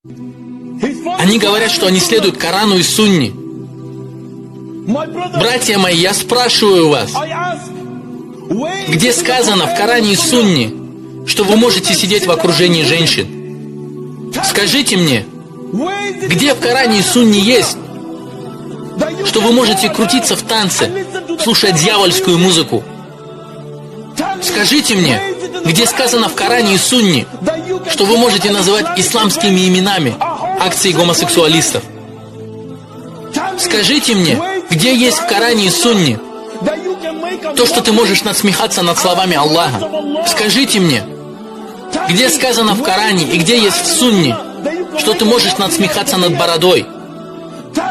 Они говорят, что они следуют Корану и Сунне. Братья мои, я спрашиваю вас, где сказано в Коране и Сунне, что вы можете сидеть в окружении женщин? Скажите мне, где в Коране и Сунне есть, что вы можете крутиться в танце, слушая дьявольскую музыку? Скажите мне, где сказано в Коране и Сунне, что вы можете называть исламскими именами акции гомосексуалистов? Скажите мне, где есть в Коране и Сунне то, что ты можешь насмехаться над словами Аллаха? Скажите мне, где сказано в Коране и где есть в Сунне, что ты можешь насмехаться над бородой?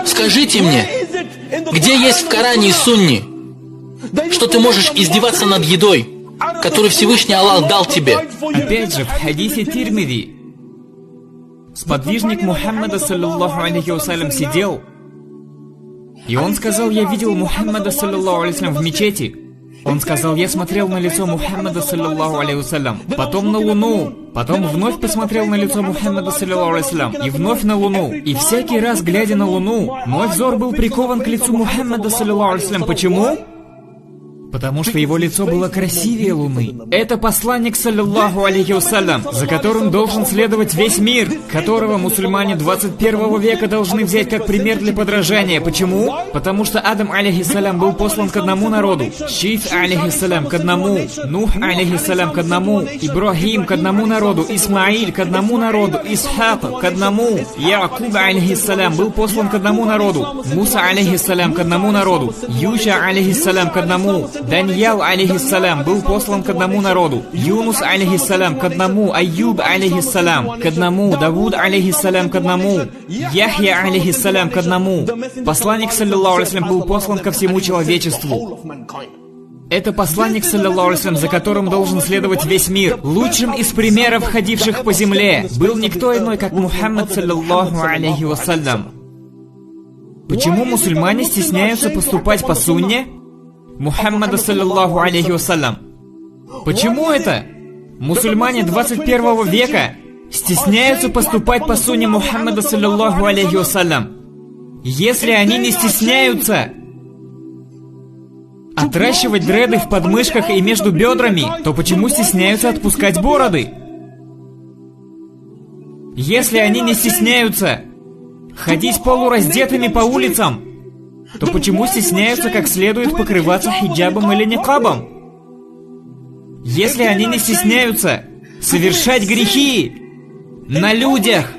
Скажите мне, где есть в Коране и Сунне, что ты можешь издеваться над едой, которую Всевышний Аллах дал тебе? Опять же, в хадисе Тирмизи сподвижник Мухаммада, саллаллаху алейхи вассалям, сидел, и он сказал: я видел Мухаммада, саллаллаху алейхи вассалям, в мечети. Он сказал: я смотрел на лицо Мухаммада, саллаллаху алейхи вассалям, потом на луну, потом вновь посмотрел на лицо Мухаммада, саллаллаху алейхи вассалям, и вновь на луну. И всякий раз, глядя на луну, мой взор был прикован к лицу Мухаммада, саллаллаху алейхи вассалям. Почему? Потому что его лицо было красивее луны. Это посланник, саллаллаху алейхи вассалям, за которым должен следовать весь мир, которого мусульмане 21 века должны взять как пример для подражания. Почему? Потому что Адам, алейхиссалям, был послан к одному народу, Шиф, алейхиссалям, к одному, Нух, алейхиссалям, к одному, Ибрахим, к одному народу, Исмаиль, к одному народу, Исхак, к одному, Якуб, алейхиссалям, был послан к одному народу, Муса, алейхиссалям, к одному народу, Юша, алейхиссалям, к одному, Даниял, алейхиссалям, был послан к одному народу, Юнус, алейхиссалям, к одному, Айюб, алейхиссалям, к одному, Давуд, алейхиссалям, к одному, Яхья, алейхиссалям, к одному. Посланник, саллаллаху алейхи вассалям, был послан ко всему человечеству. Это посланник, саллаллаху алейхи вассалям, за которым должен следовать весь мир. Лучшим из примеров, ходивших по земле, был никто иной, как Мухаммад, саллаллаху алейхи вассалям. Почему мусульмане стесняются поступать по сунне Мухаммада, саллаллаху алейхи вассалям? Почему это? Мусульмане 21 века стесняются поступать по сунне Мухаммада, саллаллаху алейхи вассалям. Если они не стесняются отращивать дреды в подмышках и между бедрами, то почему стесняются отпускать бороды? Если они не стесняются ходить полураздетыми по улицам, то почему стесняются как следует покрываться хиджабом или никабом? Если они не стесняются совершать грехи на людях,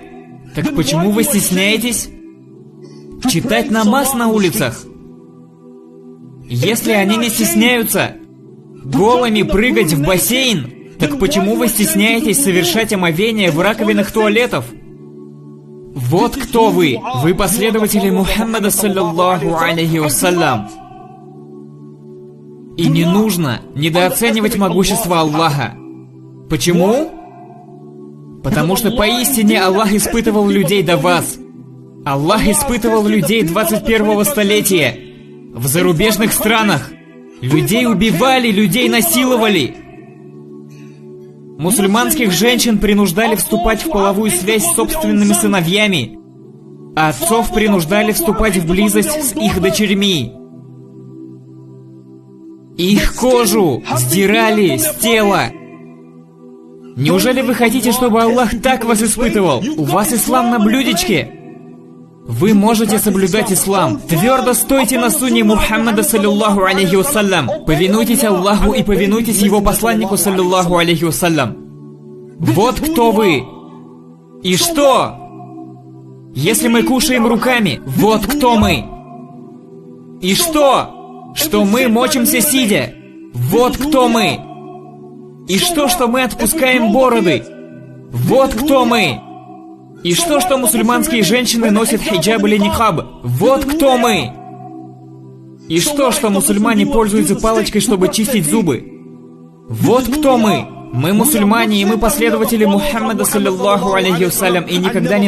так почему вы стесняетесь читать намаз на улицах? Если они не стесняются голыми прыгать в бассейн, так почему вы стесняетесь совершать омовение в раковинах туалетов? Вот кто вы! Вы последователи Мухаммада, саллаллаху алейхи вассалям. И не нужно недооценивать могущество Аллаха. Почему? Потому что поистине Аллах испытывал людей до вас. Аллах испытывал людей 21 столетия. В зарубежных странах людей убивали, людей насиловали. Мусульманских женщин принуждали вступать в половую связь с собственными сыновьями, а отцов принуждали вступать в близость с их дочерьми. Их кожу сдирали с тела. Неужели вы хотите, чтобы Аллах так вас испытывал? У вас ислам на блюдечке. Вы можете соблюдать ислам. Твердо стойте на сунне Мухаммада, саллаллаху алейхи вассалям. Повинуйтесь Аллаху и повинуйтесь его посланнику, саллаллаху алейхи вассалям. Вот кто вы. И что? Если мы кушаем руками, вот кто мы. И что? Что мы мочимся сидя. Вот кто мы. И что мы отпускаем бороды. Вот кто мы. И что мусульманские женщины носят хиджаб или никаб? Вот кто мы! И что мусульмане пользуются палочкой, чтобы чистить зубы? Вот кто мы! Мы мусульмане, и мы последователи Мухаммада, саллаллаху алейхи вассалям, и никогда не